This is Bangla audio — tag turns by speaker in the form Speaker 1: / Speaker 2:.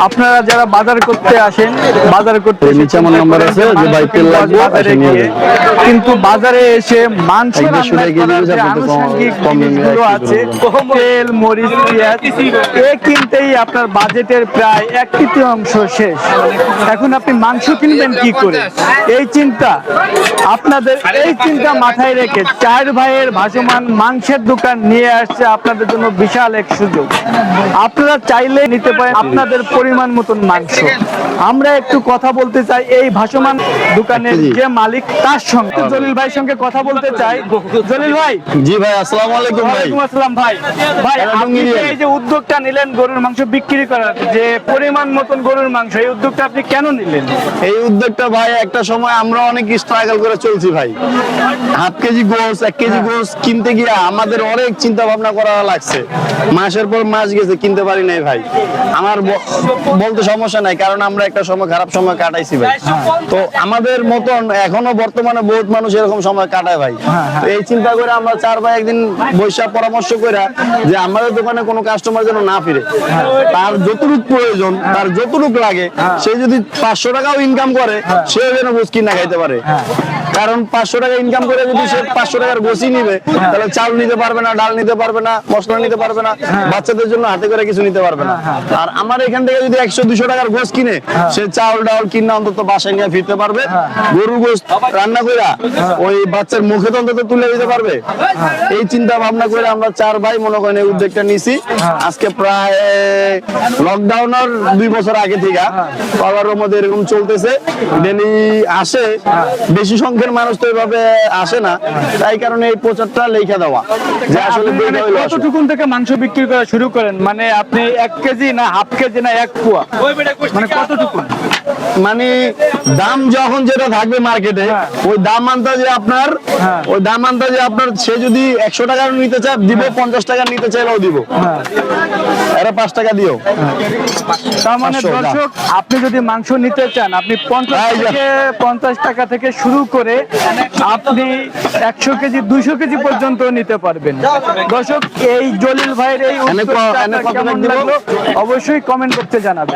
Speaker 1: আপনারা যারা বাজার করতে আসেন, বাজার করতে
Speaker 2: নিচে আমার নাম্বার আছে যে ভাই তেল লাগবে
Speaker 1: বাজারে গিয়ে কিন্তু বাজারে এসে মাংস রান্না করার যে আনুষঙ্গিক জিনিসগুলো আছে, তেল, মরিচ, পেঁয়াজ, এ কিনতেই আপনার বাজেটের প্রায় 1/3 শেষ। এখন আপনি মাংস কিনবেন কি করে, এই চিন্তা আপনাদের, এই চিন্তা মাথায় রেখে চার ভাইয়ের ভাসমান মাংসের দোকান নিয়ে আসছে আপনাদের জন্য বিশাল এক সুযোগ। আপনারা চাইলে নিতে পারেন আপনাদের পরিমাণ মতন মাংস। আমরা একটু কথা বলতে চাই এই ভাসমান দোকানের যে মালিক তার সঙ্গে, জলিল ভাইয়ের সঙ্গে কথা বলতে চাই। জলিল ভাই।
Speaker 2: জি ভাই, আসসালামু আলাইকুম ভাই।
Speaker 1: ওয়ালাইকুম আসসালাম ভাই। ভাই, আপনি যে এই যে উদ্যোগটা নিলেন গরুর মাংস বিক্রি করার, যে পরিমাণ মতন গরুর মাংস, এই উদ্যোগটা আপনি কেন নিলেন?
Speaker 2: এই উদ্যোগটা ভাই একটা সময় আমরা অনেক স্ট্রাগল করে চলছি ভাই। হাফ কেজি গোস, 1 কেজি গোস কিনতে গিয়ে আমাদের অনেক চিন্তা ভাবনা করা লাগছে। মাসের পর মাস গেছে কিনতে পারি নাই ভাই। আমার বলতে সমস্যা নাই, কারণ আমরা একটা সময় খারাপ সময় কাটাইছি ভাই। তো আমাদের মতন এখনো বর্তমানে বহুত মানুষ এরকম সময় কাটায় ভাই। তো এই চিন্তা করে আমরা চার ভাই একদিন বৈশাখ পরামর্শ করে যে আমাদের দোকানে কোনো কাস্টমার যেন না ফিরে, তার যতটুকু প্রয়োজন, তার যতটুকু লাগে, সে যদি 500 টাকাও ইনকাম করে, সেও যেন গোস কিনা খাইতে পারে। কারণ 500 টাকা ইনকাম করে যদি সে 500 টাকার গোসই নিবে, তাহলে চাল নিতে পারবে না, ডাল নিতে পারবে না, মশলা নিতে পারবে না, বাচ্চাদের জন্য হাতে করে কিছু নিতে পারবে না। আর আমার এখান থেকে যদি 100-200 টাকার গোস কিনে, সে চাল ডাল কিনে অন্তত বাসায় নিয়ে ফিরতে পারবে। গরুর গোস রান্না করে ওই বাচ্চার মুখে তো অন্তত তুলে দিতে পারবে। এই চিন্তা ভাবনা করে আমরা চার ভাই মনে করেন এই উদ্যোগটা নিছি। আজকে প্রায় লকডাউনের 2 বছর আগে থেকে পাওয়ার মধ্যে এরকম চলতেছে। ডেলি আসে, বেশি সংখ্যার মানুষ তো এভাবে আসে না, তাই কারণে এই প্রচারটা লেখা দেওয়া যে আসলে
Speaker 1: কতটুকুন থেকে মাংস বিক্রি করা শুরু করেন? মানে আপনি 1 কেজি না হাফ কেজি না 1 পোয়া, মানে কতটুকুন?
Speaker 2: মানে দাম যখন যেটা থাকবে মার্কেটে, ওই দাম আন্দাজে আপনার, ওই দাম আন্দাজে আপনার সে যদি 100 টাকা নিতে চায় দিব, 50 টাকা নিতে চাইলেও দিব, এরা 5 টাকা দিও।
Speaker 1: তার মানে দর্শক, আপনি যদি মাংস নিতে চান, আপনি 50 টাকা থেকে শুরু করে আপনি 100 কেজি 200 কেজি পর্যন্ত নিতে পারবেন। দর্শক, এই জলিল ভাইয়ের এই উদ্যোগটা কেমন লাগলো অবশ্যই কমেন্ট করতে জানাবেন।